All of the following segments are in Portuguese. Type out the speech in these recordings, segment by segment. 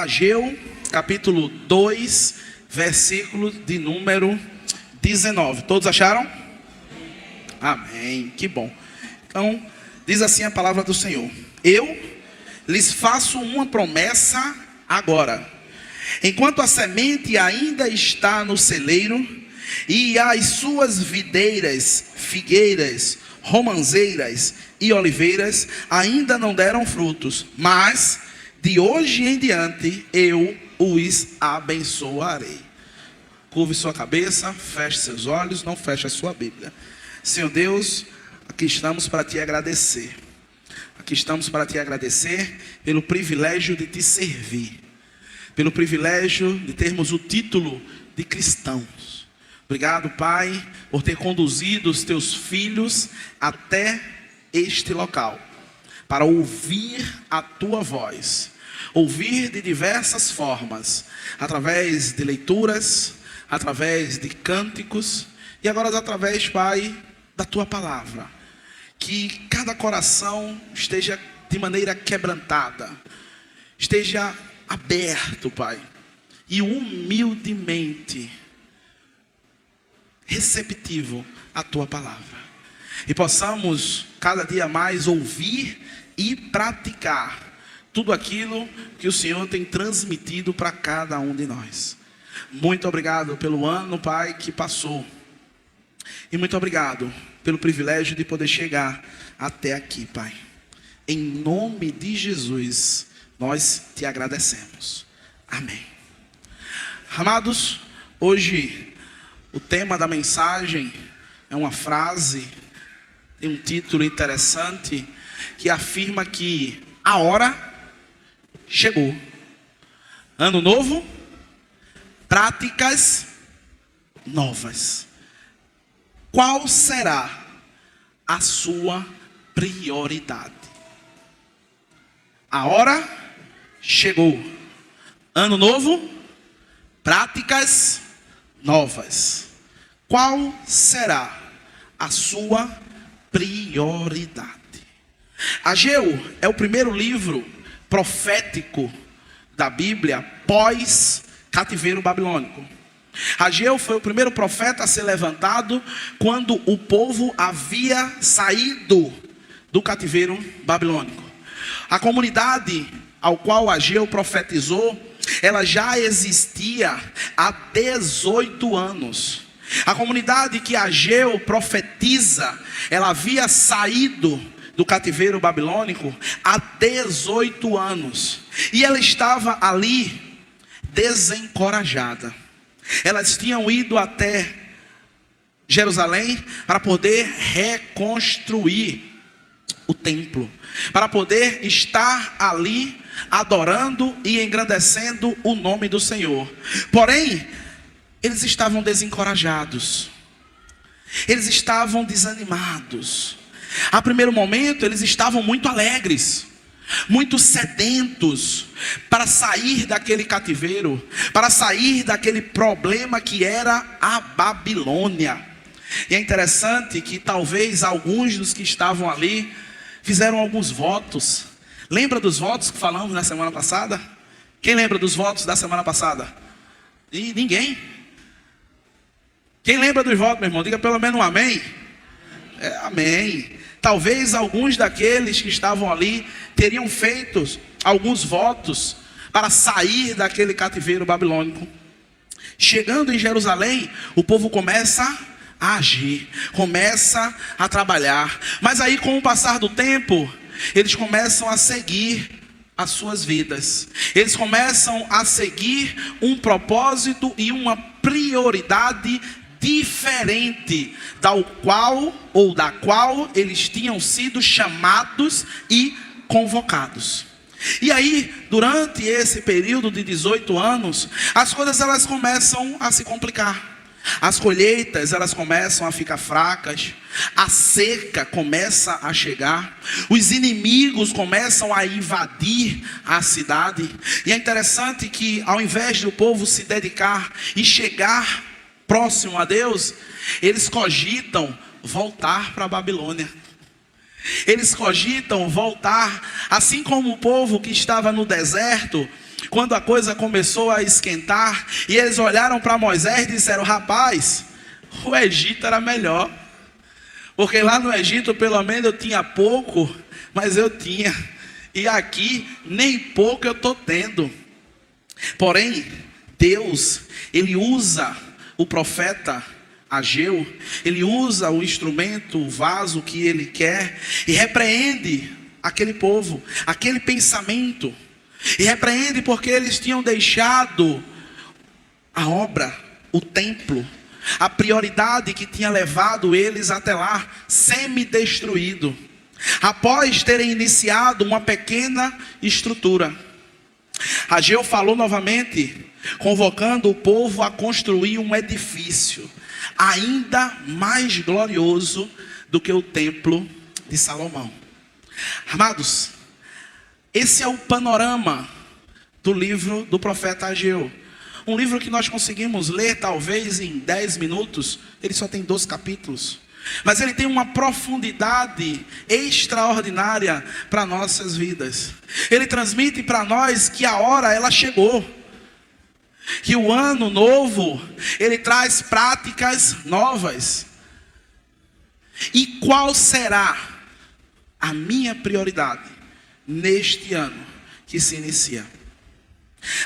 Ageu, capítulo 2, versículo de número 19. Todos acharam? Amém, que bom. Então, diz assim a palavra do Senhor: eu lhes faço uma promessa agora. Enquanto a semente ainda está no celeiro, e as suas videiras, figueiras, romãzeiras e oliveiras ainda não deram frutos, mas de hoje em diante eu os abençoarei. Curve sua cabeça, feche seus olhos, não feche a sua Bíblia. Senhor Deus, aqui estamos para te agradecer. Aqui estamos para te agradecer pelo privilégio de te servir, pelo privilégio de termos o título de cristãos. Obrigado, Pai, por ter conduzido os teus filhos até este local, para ouvir a tua voz, ouvir de diversas formas, através de leituras, através de cânticos, e agora através, Pai, da tua palavra. Que cada coração esteja de maneira quebrantada, esteja aberto, Pai, e humildemente receptivo à tua palavra, e possamos cada dia mais ouvir e praticar tudo aquilo que o Senhor tem transmitido para cada um de nós. Muito obrigado pelo ano, Pai, que passou, e muito obrigado pelo privilégio de poder chegar até aqui, Pai. Em nome de Jesus, nós te agradecemos. Amém. Amados, hoje o tema da mensagem é uma frase, tem um título interessante, que afirma que a hora chegou. Ano novo, práticas novas. Qual será a sua prioridade? A hora chegou. Ano novo, práticas novas. Qual será a sua prioridade? Ageu é o primeiro livro profético da Bíblia pós cativeiro babilônico. Ageu foi o primeiro profeta a ser levantado quando o povo havia saído do cativeiro babilônico. A comunidade ao qual Ageu profetizou, ela já existia há 18 anos. A comunidade que Ageu profetiza, ela havia saído do cativeiro babilônico há 18 anos. E ela estava ali desencorajada. Elas tinham ido até Jerusalém para poder reconstruir o templo, para poder estar ali adorando e engrandecendo o nome do Senhor. Porém, eles estavam desencorajados, eles estavam desanimados. A primeiro momento eles estavam muito alegres, muito sedentos para sair daquele cativeiro, para sair daquele problema que era a Babilônia. E é interessante que talvez alguns dos que estavam ali fizeram alguns votos. Lembra dos votos que falamos na semana passada? Quem lembra dos votos da semana passada? E ninguém. Quem lembra dos votos, meu irmão? Diga pelo menos um amém. Amém. Talvez alguns daqueles que estavam ali teriam feito alguns votos para sair daquele cativeiro babilônico. Chegando em Jerusalém, o povo começa a agir, começa a trabalhar. Mas aí, com o passar do tempo, eles começam a seguir as suas vidas. Eles começam a seguir um propósito e uma prioridade diferente da qual eles tinham sido chamados e convocados. E aí, durante esse período de 18 anos, as coisas elas começam a se complicar. As colheitas elas começam a ficar fracas, a seca começa a chegar, os inimigos começam a invadir a cidade. E é interessante que, ao invés do povo se dedicar e chegar próximo a Deus, eles cogitam voltar para a Babilônia. Eles cogitam voltar, assim como o povo que estava no deserto, quando a coisa começou a esquentar, e eles olharam para Moisés e disseram: rapaz, o Egito era melhor, porque lá no Egito pelo menos eu tinha pouco, mas eu tinha, e aqui nem pouco eu estou tendo. Porém, Deus, Ele usa o profeta Ageu, ele usa o instrumento, o vaso que ele quer, e repreende aquele povo, aquele pensamento, e repreende porque eles tinham deixado a obra, o templo, a prioridade que tinha levado eles até lá, semi-destruído, após terem iniciado uma pequena estrutura. Ageu falou novamente, convocando o povo a construir um edifício ainda mais glorioso do que o templo de Salomão. Amados, esse é o panorama do livro do profeta Ageu. Um livro que nós conseguimos ler talvez em 10 minutos. Ele só tem 12 capítulos. Mas ele tem uma profundidade extraordinária para nossas vidas. Ele transmite para nós que a hora ela chegou. Que o ano novo, ele traz práticas novas. E qual será a minha prioridade neste ano que se inicia?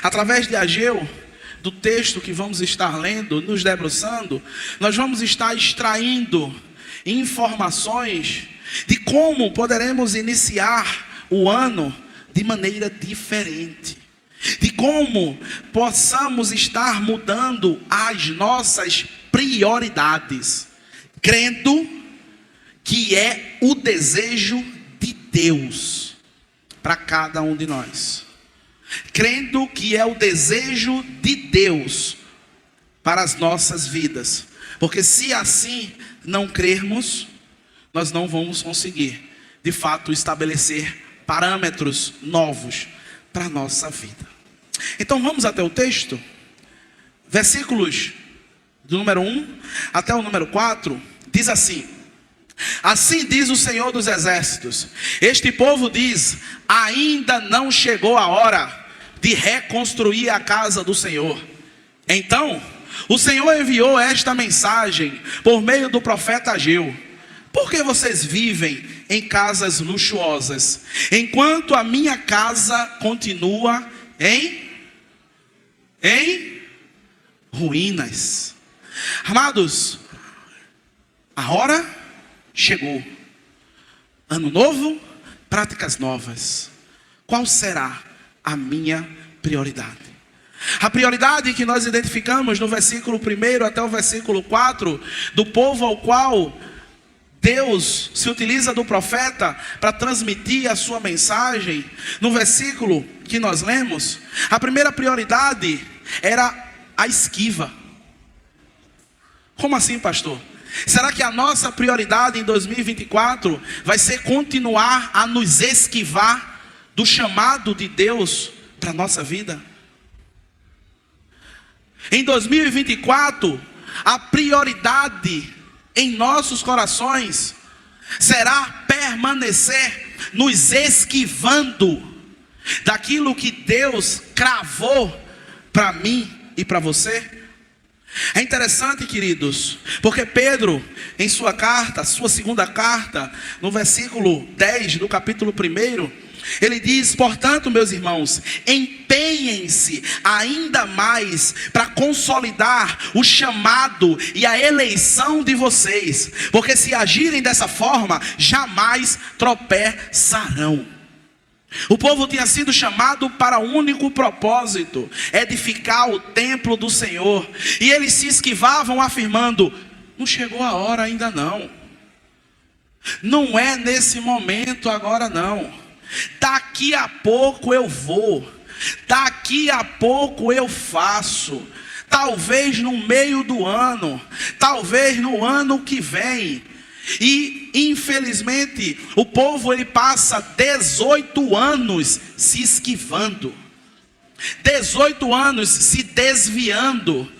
Através de Ageu, do texto que vamos estar lendo, nos debruçando, nós vamos estar extraindo informações de como poderemos iniciar o ano de maneira diferente. De como possamos estar mudando as nossas prioridades, crendo que é o desejo de Deus para cada um de nós. Crendo que é o desejo de Deus para as nossas vidas. Porque se assim não crermos, nós não vamos conseguir, de fato, estabelecer parâmetros novos para a nossa vida. Então vamos até o texto. Versículos do número 1 até o número 4, diz assim: assim diz o Senhor dos Exércitos, este povo diz, ainda não chegou a hora de reconstruir a casa do Senhor. Então o Senhor enviou esta mensagem por meio do profeta Ageu: por que vocês vivem em casas luxuosas, enquanto a minha casa continua em ruínas? Amados, a hora chegou. Ano novo, práticas novas. Qual será a minha prioridade? A prioridade que nós identificamos no versículo 1 até o versículo 4, do povo ao qual Deus se utiliza do profeta para transmitir a sua mensagem. No versículo que nós lemos, a primeira prioridade era a esquiva. Como assim, pastor? Será que a nossa prioridade em 2024 vai ser continuar a nos esquivar do chamado de Deus para a nossa vida? Em 2024, a prioridade em nossos corações será permanecer nos esquivando daquilo que Deus cravou para mim e para você. É interessante, queridos, porque Pedro, em sua carta, sua segunda carta, no versículo 10 do capítulo 1, ele diz: portanto, meus irmãos, empenhem-se ainda mais para consolidar o chamado e a eleição de vocês, porque se agirem dessa forma, jamais tropeçarão. O povo tinha sido chamado para um único propósito: edificar o templo do Senhor. E eles se esquivavam afirmando: não chegou a hora ainda não. Não é nesse momento agora não. Daqui a pouco eu vou. Daqui a pouco eu faço. Talvez no meio do ano. Talvez no ano que vem. E infelizmente o povo ele passa 18 anos se esquivando, 18 anos se desviando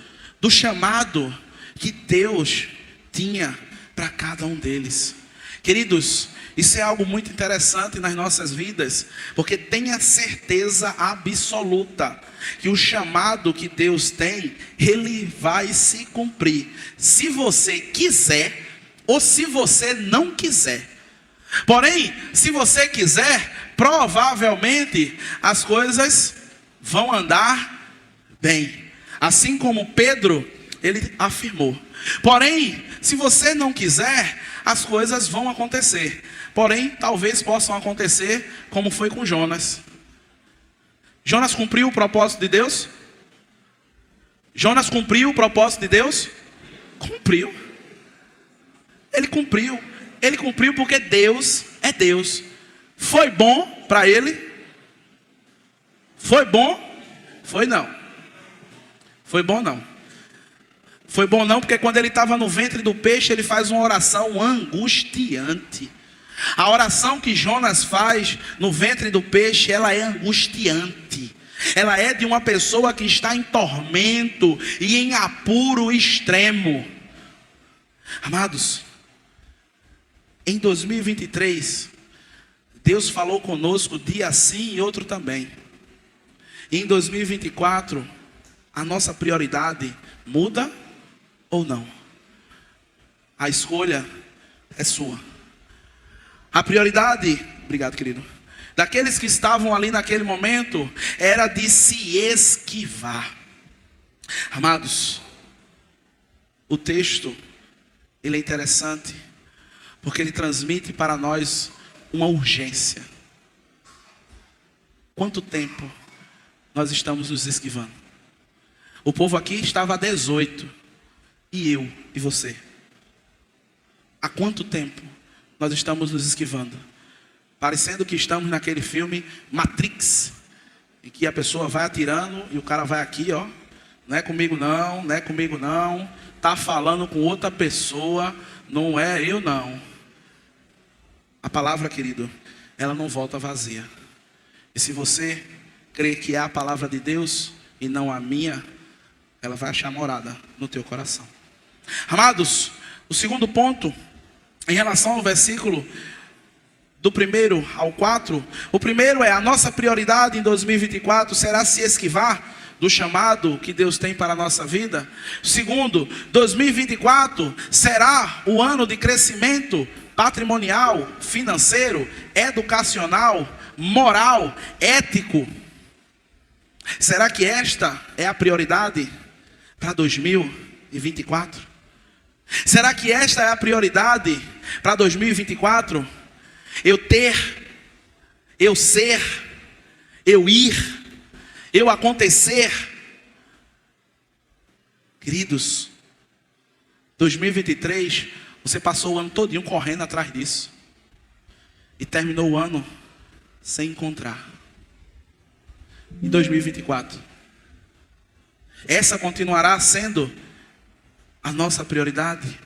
do chamado que Deus tinha para cada um deles. Queridos, isso é algo muito interessante nas nossas vidas, porque tenha certeza absoluta que o chamado que Deus tem, ele vai se cumprir, se você quiser ou se você não quiser. Porém, se você quiser, provavelmente as coisas vão andar bem. Assim como Pedro, ele afirmou. Porém, se você não quiser, as coisas vão acontecer. Porém, talvez possam acontecer como foi com Jonas. Jonas cumpriu o propósito de Deus? Jonas cumpriu o propósito de Deus? Cumpriu. Ele cumpriu. Ele cumpriu porque Deus é Deus. Foi bom para ele? Foi bom? Foi não. Foi bom não. Foi bom não, porque quando ele estava no ventre do peixe, ele faz uma oração angustiante. A oração que Jonas faz no ventre do peixe, ela é angustiante. Ela é de uma pessoa que está em tormento e em apuro extremo. Amados, em 2023, Deus falou conosco dia sim e outro também. E em 2024, a nossa prioridade muda ou não? A escolha é sua. A prioridade, obrigado querido, daqueles que estavam ali naquele momento, era de se esquivar. Amados, o texto, ele é interessante, porque ele transmite para nós uma urgência. Quanto tempo nós estamos nos esquivando? O povo aqui estava há 18, e eu e você. Há quanto tempo nós estamos nos esquivando? Parecendo que estamos naquele filme Matrix, em que a pessoa vai atirando e o cara vai aqui, ó. Não é comigo não, não é comigo não. Está falando com outra pessoa, não é eu não. A palavra, querido, ela não volta vazia. E se você crê que é a palavra de Deus e não a minha, ela vai achar morada no teu coração. Amados, o segundo ponto, em relação ao versículo do 1 ao 4, o primeiro é: a nossa prioridade em 2024 será se esquivar do chamado que Deus tem para a nossa vida. Segundo, 2024 será o ano de crescimento patrimonial, financeiro, educacional, moral, ético. Será que esta é a prioridade para 2024? Será que esta é a prioridade para 2024? Eu ter, eu ser, eu ir, eu acontecer. Queridos, 2023, você passou o ano todinho correndo atrás disso. E terminou o ano sem encontrar. Em 2024, essa continuará sendo a nossa prioridade.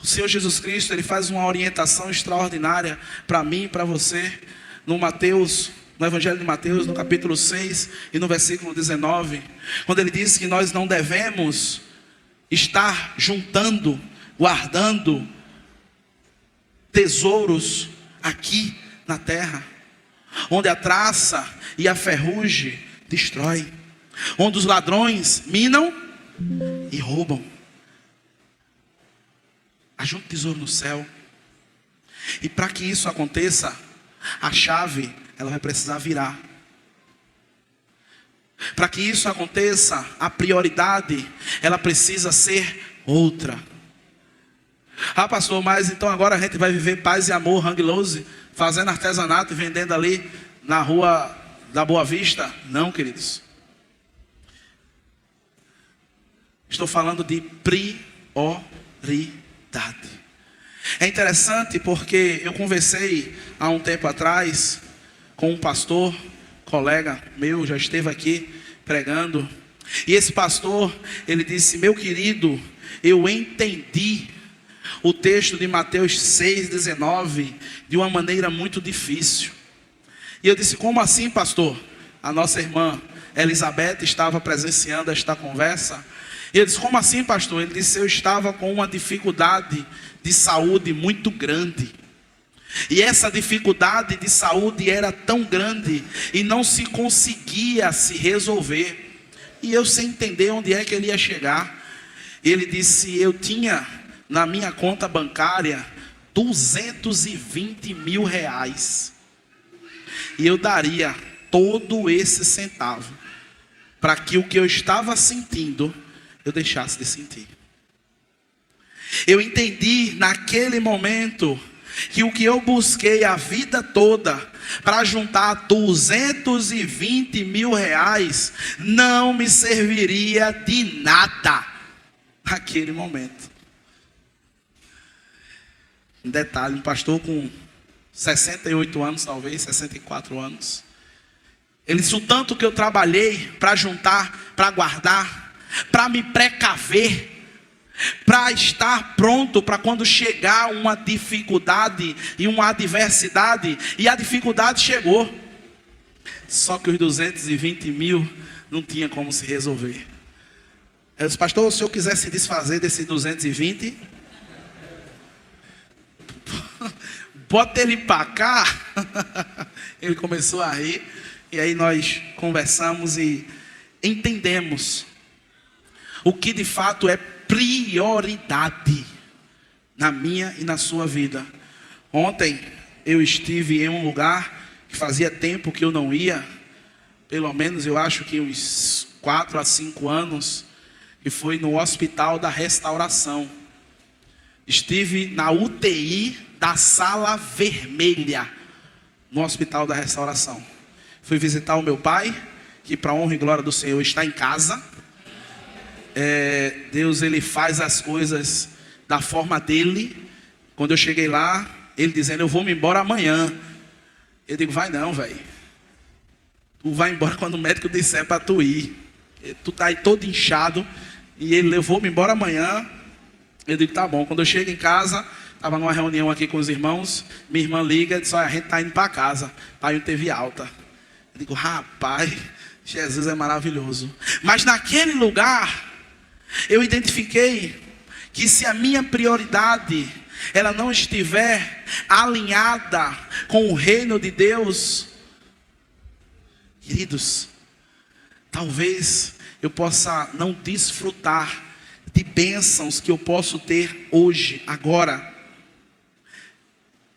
O Senhor Jesus Cristo, Ele faz uma orientação extraordinária para mim e para você, no Evangelho de Mateus, no capítulo 6 e no versículo 19, quando Ele diz que nós não devemos estar juntando, guardando tesouros aqui na terra, onde a traça e a ferrugem destrói, onde os ladrões minam e roubam. Ajunte tesouro no céu. E para que isso aconteça, a chave, ela vai precisar virar. Para que isso aconteça, a prioridade, ela precisa ser outra. Ah, pastor, mas então agora a gente vai viver paz e amor, hang loose, fazendo artesanato e vendendo ali na rua da Boa Vista? Não, queridos. Estou falando de prioridade. É interessante porque eu conversei há um tempo atrás com um pastor, colega meu, já esteve aqui pregando. E esse pastor, ele disse: meu querido, eu entendi o texto de Mateus 6,19 de uma maneira muito difícil. E eu disse: como assim, pastor? A nossa irmã Elizabeth estava presenciando esta conversa. E eu disse: como assim, pastor? Ele disse: eu estava com uma dificuldade de saúde muito grande. E essa dificuldade de saúde era tão grande e não se conseguia se resolver. E eu sem entender onde é que ele ia chegar. Ele disse: eu tinha na minha conta bancária 220 mil reais. E eu daria todo esse centavo para que o que eu estava sentindo, eu deixasse de sentir. Eu entendi naquele momento que o que eu busquei a vida toda para juntar 220 mil reais não me serviria de nada naquele momento. Um detalhe, um pastor com 68 anos, talvez 64 anos. Ele disse: o tanto que eu trabalhei para juntar, para guardar, para me precaver, para estar pronto para quando chegar uma dificuldade e uma adversidade. E a dificuldade chegou. Só que os 220 mil não tinha como se resolver. Eu disse: pastor, se eu quiser se desfazer desses 220, bota ele para cá. Ele começou a rir. E aí nós conversamos e entendemos o que de fato é prioridade na minha e na sua vida. Ontem eu estive em um lugar que fazia tempo que eu não ia, pelo menos eu acho que uns 4 a 5 anos, que foi no Hospital da Restauração. Estive na UTI da Sala Vermelha, no Hospital da Restauração. Fui visitar o meu pai, que para honra e glória do Senhor está em casa. Deus, ele faz as coisas da forma dele. Quando eu cheguei lá, ele dizendo: eu vou me embora amanhã. Eu digo: vai não, velho. Tu vai embora quando o médico disser para tu ir. Tu tá aí todo inchado. E ele: eu vou me embora amanhã. Eu digo: tá bom. Quando eu chego em casa, estava numa reunião aqui com os irmãos. Minha irmã liga e diz: olha, a gente está indo para casa. Pai, não teve alta. Eu digo: rapaz, Jesus é maravilhoso. Mas naquele lugar, eu identifiquei que se a minha prioridade ela não estiver alinhada com o reino de Deus, queridos, talvez eu possa não desfrutar de bênçãos que eu posso ter hoje, agora,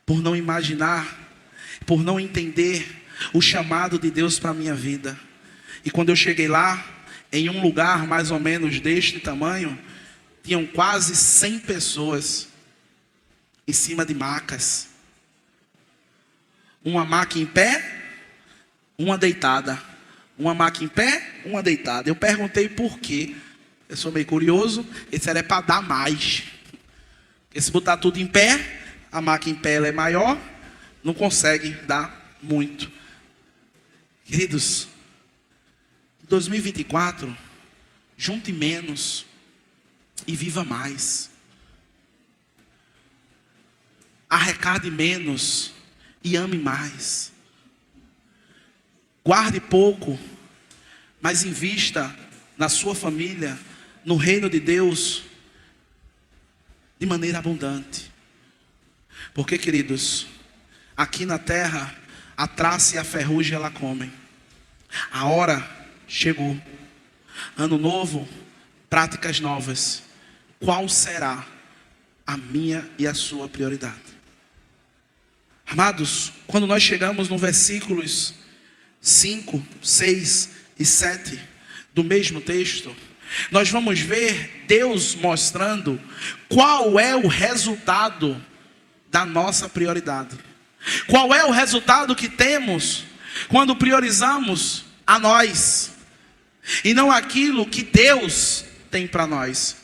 por não imaginar, por não entender o chamado de Deus para a minha vida. E quando eu cheguei lá, em um lugar mais ou menos deste tamanho, tinham quase 100 pessoas em cima de macas. Uma maca em pé, uma deitada. Uma maca em pé, uma deitada. Eu perguntei por quê. Eu sou meio curioso. Esse era para dar mais. Porque se botar tudo em pé, a maca em pé ela é maior, não consegue dar muito. Queridos, 2024, junte menos e viva mais. Arrecade menos e ame mais. Guarde pouco, mas invista na sua família, no reino de Deus, de maneira abundante. Porque, queridos, aqui na terra, a traça e a ferrugem ela comem. A hora chegou. Ano novo práticas novas, qual será a minha e a sua prioridade? Amados, quando nós chegamos no versículos 5, 6 e 7 do mesmo texto, nós vamos ver Deus mostrando qual é o resultado da nossa prioridade. Qual é o resultado que temos quando priorizamos a nós e não aquilo que Deus tem para nós.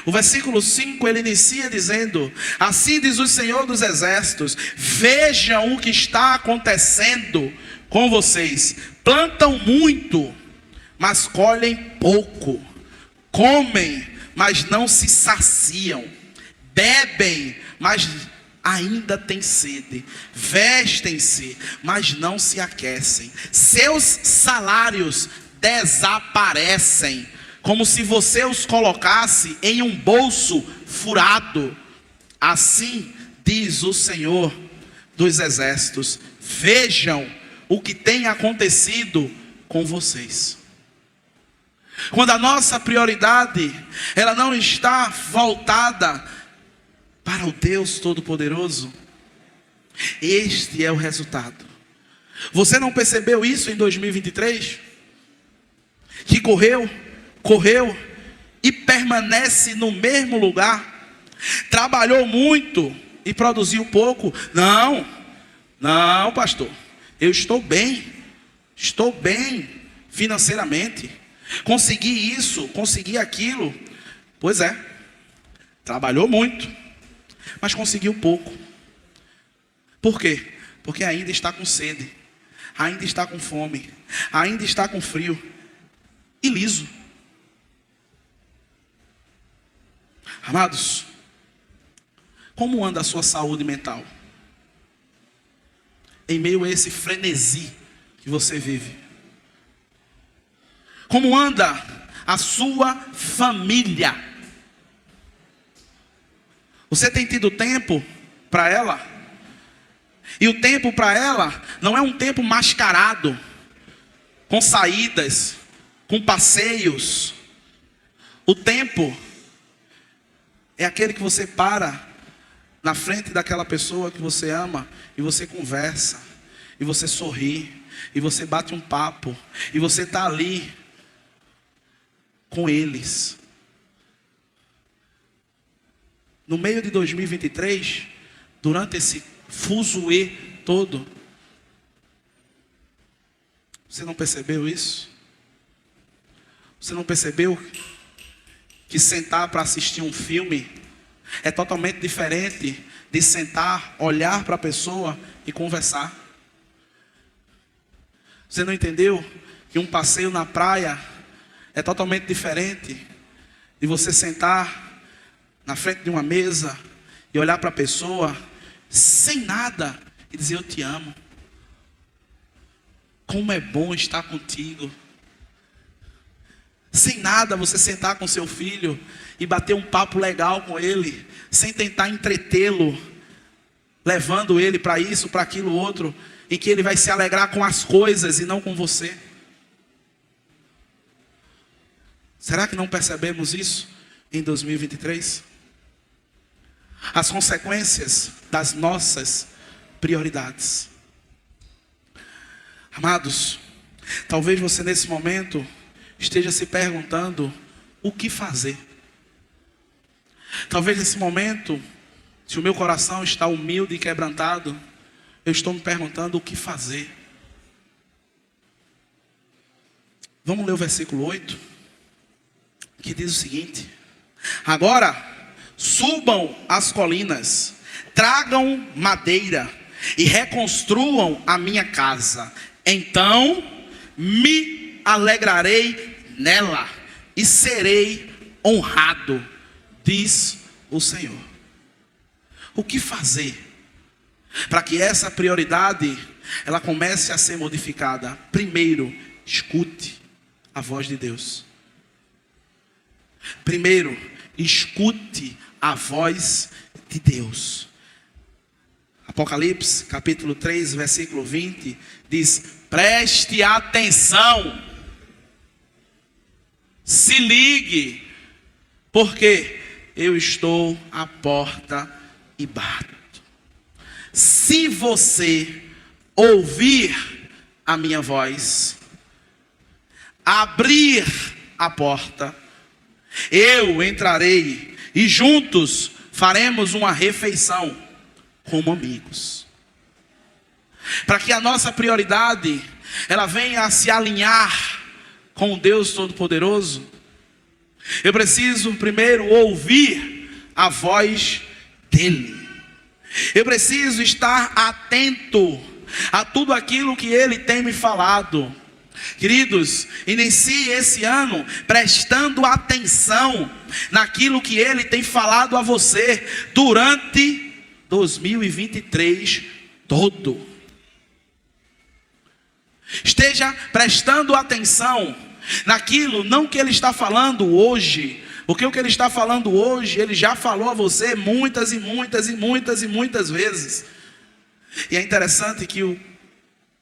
O versículo 5 ele inicia dizendo: assim diz o Senhor dos Exércitos, vejam o que está acontecendo com vocês. Plantam muito, mas colhem pouco. Comem, mas não se saciam. Bebem, mas ainda têm sede. Vestem-se, mas não se aquecem. Seus salários desaparecem, como se você os colocasse em um bolso furado. Assim diz o Senhor dos Exércitos: vejam o que tem acontecido com vocês. Quando a nossa prioridade, ela não está voltada para o Deus Todo-Poderoso, este é o resultado. Você não percebeu isso em 2023? Que correu e permanece no mesmo lugar, trabalhou muito e produziu pouco. Não, pastor, eu estou bem financeiramente, consegui isso, consegui aquilo. Pois é, trabalhou muito, mas conseguiu pouco. Por quê? Porque ainda está com sede, ainda está com fome, ainda está com frio e liso. Amados, como anda a sua saúde mental em meio a esse frenesi que você vive? Como anda a sua família? Você tem tido tempo para ela? E o tempo para ela não é um tempo mascarado, com saídas, com passeios. O tempo é aquele que você para na frente daquela pessoa que você ama e você conversa, e você sorri, e você bate um papo, e você está ali com eles. No meio de 2023, durante esse fuzuê todo, você não percebeu isso? Você não percebeu que sentar para assistir um filme é totalmente diferente de sentar, olhar para a pessoa e conversar? Você não entendeu que um passeio na praia é totalmente diferente de você sentar na frente de uma mesa e olhar para a pessoa sem nada e dizer: eu te amo, como é bom estar contigo. Sem nada, você sentar com seu filho e bater um papo legal com ele, sem tentar entretê-lo, levando ele para isso, para aquilo outro, em que ele vai se alegrar com as coisas e não com você. Será que não percebemos isso em 2023? As consequências das nossas prioridades. Amados, talvez você nesse momento esteja se perguntando o que fazer. Talvez nesse momento, se o meu coração está humilde e quebrantado, eu estou me perguntando o que fazer. Vamos ler o versículo 8, que diz o seguinte: agora subam as colinas, tragam madeira e reconstruam a minha casa. Então me alegrarei nela e serei honrado, diz o Senhor. O que fazer para que essa prioridade ela comece a ser modificada? Primeiro, escute a voz de Deus. Primeiro, escute a voz de Deus. Apocalipse, capítulo 3, versículo 20, diz: preste atenção, se ligue porque eu estou à porta e bato. Se você ouvir a minha voz, abrir a porta, eu entrarei e juntos faremos uma refeição como amigos. Para que a nossa prioridade ela venha a se alinhar com o Deus Todo-Poderoso, eu preciso primeiro ouvir a voz dele. Eu preciso estar atento a tudo aquilo que ele tem me falado. Queridos, inicie esse ano prestando atenção naquilo que ele tem falado a você durante 2023 todo. Esteja prestando atenção naquilo, não que ele está falando hoje, porque o que ele está falando hoje, ele já falou a você muitas vezes. E é interessante que o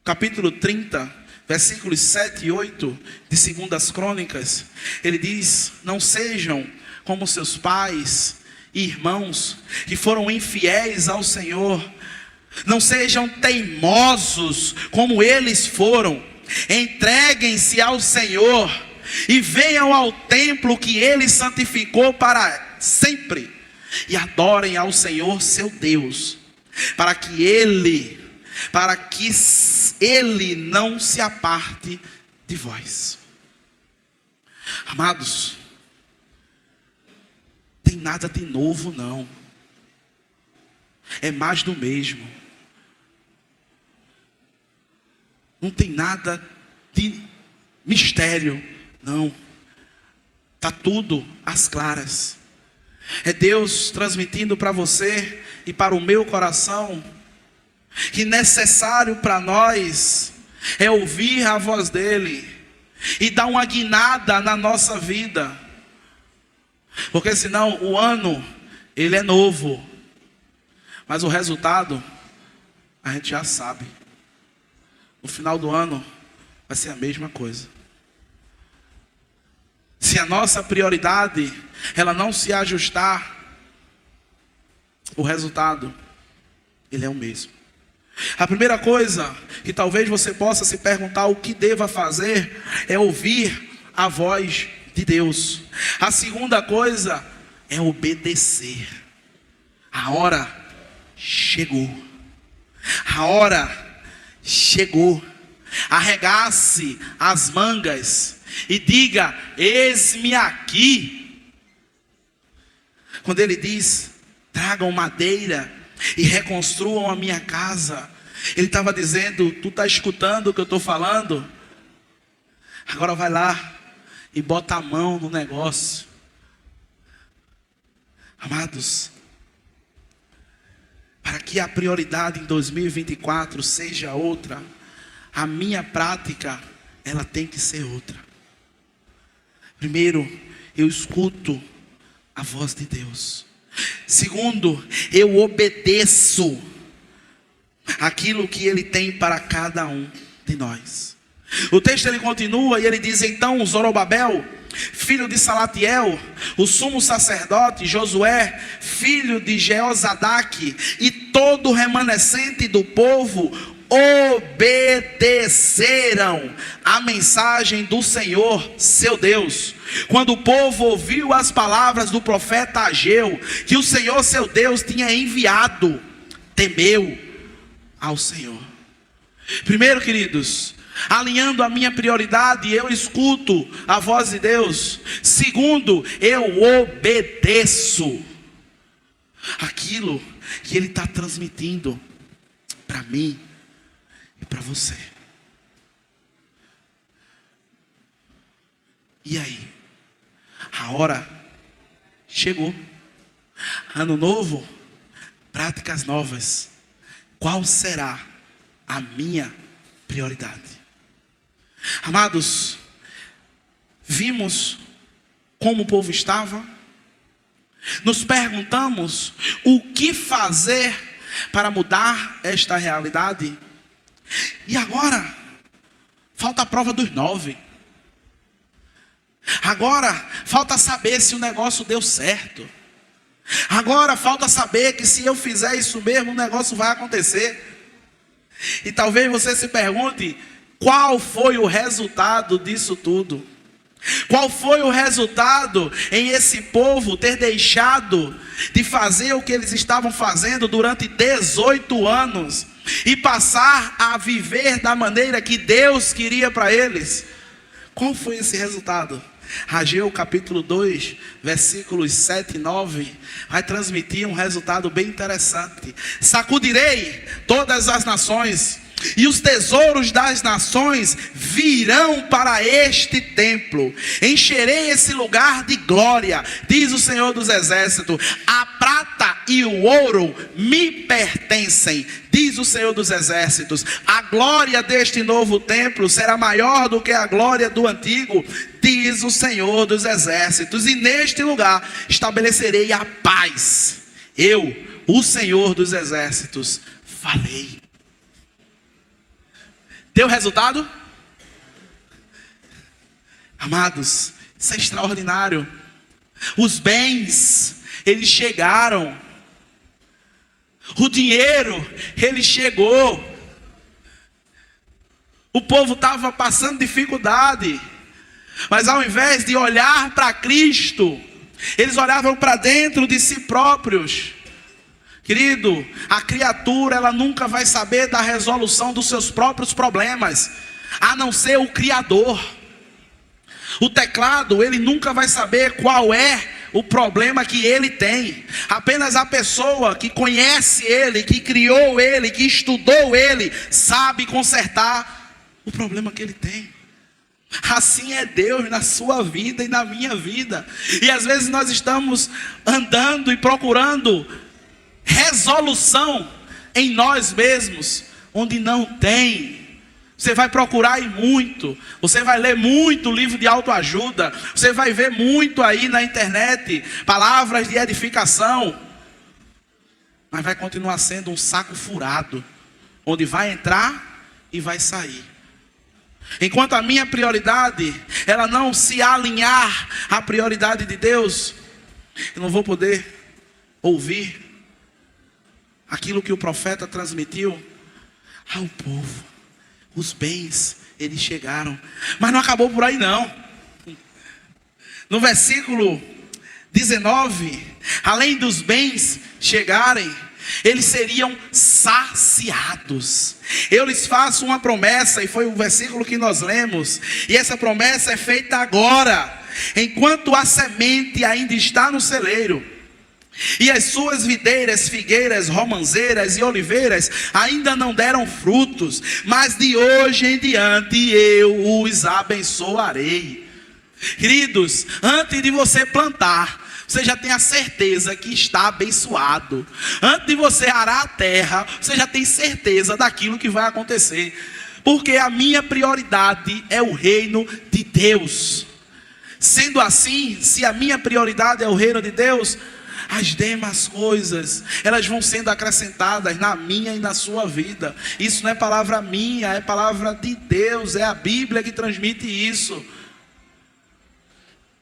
capítulo 30, versículos 7 e 8 de 2 Crônicas, ele diz: não sejam como seus pais e irmãos que foram infiéis ao Senhor. Não sejam teimosos como eles foram. Entreguem-se ao Senhor e venham ao templo que ele santificou para sempre, e adorem ao Senhor seu Deus, para que ele não se aparte de vós. Amados, tem nada de novo não, é mais do mesmo. Não tem nada de mistério, não. Está tudo às claras. É Deus transmitindo para você e para o meu coração que necessário para nós é ouvir a voz dele e dar uma guinada na nossa vida. Porque senão o ano, ele é novo, mas o resultado a gente já sabe. No final do ano vai ser a mesma coisa. Se a nossa prioridade ela não se ajustar, o resultado ele é o mesmo. A primeira coisa que talvez você possa se perguntar o que deva fazer é ouvir a voz de Deus. A segunda coisa é obedecer. A hora chegou. A hora chegou. Arregace as mangas e diga: eis-me aqui. Quando ele diz: tragam madeira e reconstruam a minha casa, ele estava dizendo: tu está escutando o que eu estou falando? Agora vai lá e bota a mão no negócio. Amados, para que a prioridade em 2024 seja outra, a minha prática ela tem que ser outra. Primeiro, eu escuto a voz de Deus. Segundo, eu obedeço aquilo que ele tem para cada um de nós. O texto ele continua e ele diz: então Zorobabel, filho de Salatiel, o sumo sacerdote, Josué, filho de Jeozadaque, e todo o remanescente do povo obedeceram a mensagem do Senhor, seu Deus. Quando o povo ouviu as palavras do profeta Ageu, que o Senhor, seu Deus, tinha enviado, temeu ao Senhor. Primeiro, queridos, alinhando a minha prioridade, eu escuto a voz de Deus. Segundo, eu obedeço aquilo que ele está transmitindo para mim e para você. E aí? A hora chegou. Ano novo, práticas novas. Qual será a minha prioridade? Amados, vimos como o povo estava. Nos perguntamos o que fazer para mudar esta realidade. E agora, falta a prova dos 9. Agora falta saber se o negócio deu certo. Agora falta saber que se eu fizer isso mesmo, o negócio vai acontecer. E talvez você se pergunte, qual foi o resultado disso tudo? Qual foi o resultado em esse povo ter deixado de fazer o que eles estavam fazendo durante 18 anos e passar a viver da maneira que Deus queria para eles? Qual foi esse resultado? Ageu capítulo 2, versículos 7 e 9, vai transmitir um resultado bem interessante. Sacudirei todas as nações, e os tesouros das nações virão para este templo. Encherei esse lugar de glória, diz o Senhor dos Exércitos. A prata e o ouro me pertencem, diz o Senhor dos Exércitos. A glória deste novo templo será maior do que a glória do antigo, diz o Senhor dos Exércitos. E neste lugar estabelecerei a paz. Eu, o Senhor dos Exércitos, falei. Deu resultado? Amados, isso é extraordinário. Os bens, eles chegaram. O dinheiro, ele chegou. O povo estava passando dificuldade, mas ao invés de olhar para Cristo, eles olhavam para dentro de si próprios. Querido, a criatura, ela nunca vai saber da resolução dos seus próprios problemas, a não ser o Criador. O teclado, ele nunca vai saber qual é o problema que ele tem. Apenas a pessoa que conhece ele, que criou ele, que estudou ele, sabe consertar o problema que ele tem. Assim é Deus na sua vida e na minha vida. E às vezes nós estamos andando e procurando resolução em nós mesmos, onde não tem. Você vai procurar e muito, você vai ler muito livro de autoajuda, você vai ver muito aí na internet palavras de edificação, mas vai continuar sendo um saco furado, onde vai entrar e vai sair. Enquanto a minha prioridade, ela não se alinhar à prioridade de Deus, eu não vou poder ouvir aquilo que o profeta transmitiu ao povo. Os bens, eles chegaram. Mas não acabou por aí não. No versículo 19, além dos bens chegarem, eles seriam saciados. Eu lhes faço uma promessa, e foi o versículo que nós lemos, e essa promessa é feita agora, enquanto a semente ainda está no celeiro, e as suas videiras, figueiras, romanzeiras e oliveiras ainda não deram frutos, mas de hoje em diante eu os abençoarei. Queridos, antes de você plantar, você já tem a certeza que está abençoado. Antes de você arar a terra, você já tem certeza daquilo que vai acontecer. Porque a minha prioridade é o reino de Deus. Sendo assim, se a minha prioridade é o reino de Deus, as demais coisas, elas vão sendo acrescentadas na minha e na sua vida. Isso não é palavra minha, é palavra de Deus, é a Bíblia que transmite isso.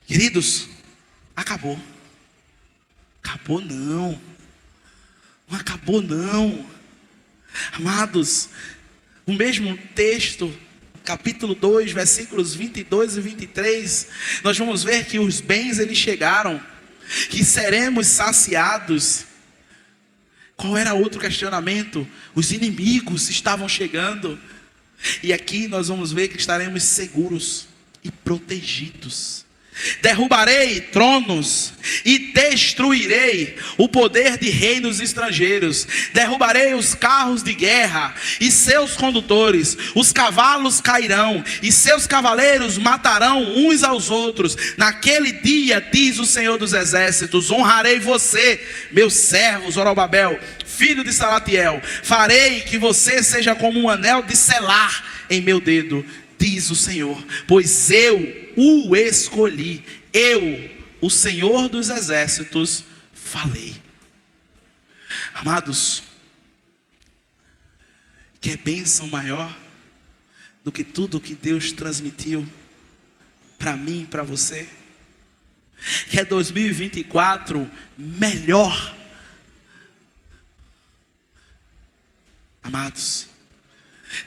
Queridos, acabou. Acabou não. Não acabou não. Amados, o mesmo texto, capítulo 2, versículos 22 e 23, nós vamos ver que os bens eles chegaram, que seremos saciados. Qual era outro questionamento? Os inimigos estavam chegando. E aqui nós vamos ver que estaremos seguros e protegidos. Derrubarei tronos e destruirei o poder de reinos estrangeiros. Derrubarei os carros de guerra e seus condutores. Os cavalos cairão e seus cavaleiros matarão uns aos outros. Naquele dia, diz o Senhor dos Exércitos, honrarei você, meu servo Zorobabel, filho de Salatiel. Farei que você seja como um anel de selar em meu dedo, diz o Senhor, pois eu o escolhi, eu, o Senhor dos Exércitos, falei. Amados, que bênção maior do que tudo que Deus transmitiu para mim e para você? Quer 2024 melhor? Amados,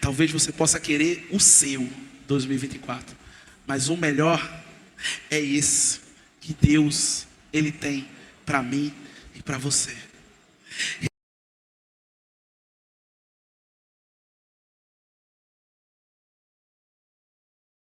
talvez você possa querer o seu 2024, mas o melhor é esse que Deus, Ele tem para mim e para você.